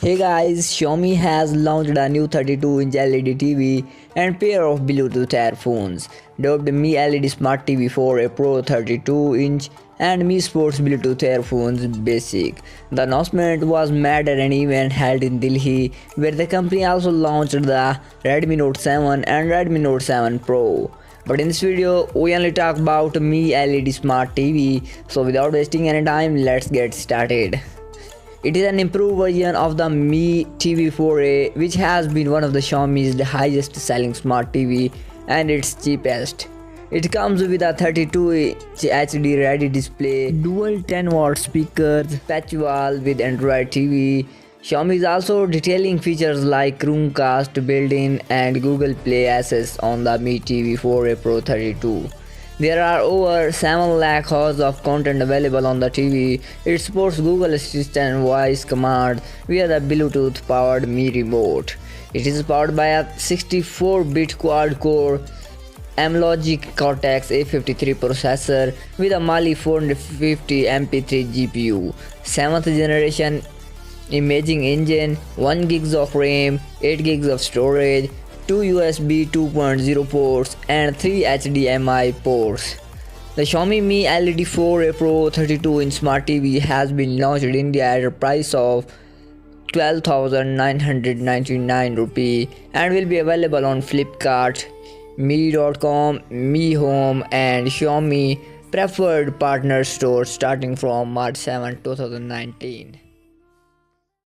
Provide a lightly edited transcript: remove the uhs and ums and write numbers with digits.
Hey guys, Xiaomi has launched a new 32-inch LED TV and pair of Bluetooth earphones, dubbed Mi LED Smart TV 4A Pro 32-inch and Mi Sports Bluetooth earphones Basic. The announcement was made at an event held in Delhi, where the company also launched the Redmi Note 7 and Redmi Note 7 Pro. But in this video, we only talk about Mi LED Smart TV, so without wasting any time, let's get started. It is an improved version of the Mi TV 4A, which has been one of the Xiaomi's highest selling smart TV and its cheapest. It comes with a 32-inch HD ready display, dual 10-watt speakers, PatchWall with Android TV. Xiaomi is also detailing features like Chromecast built-in and Google Play access on the Mi TV 4A Pro 32. There are over 7 lakh hours of content available on the TV. It supports Google Assistant voice command via the Bluetooth powered Mi remote. It is powered by a 64-bit quad-core M-Logic Cortex A53 processor with a Mali 450 MP3 GPU, 7th generation imaging engine, 1 GB of RAM, 8 GB of storage, 2 USB 2.0 ports and 3 HDMI ports. The Xiaomi Mi LED 4A Pro 32-inch Smart TV has been launched in India at a price of 12,999 rupee and will be available on Flipkart, Mi.com, Mi Home and Xiaomi Preferred Partners stores starting from March 7, 2019.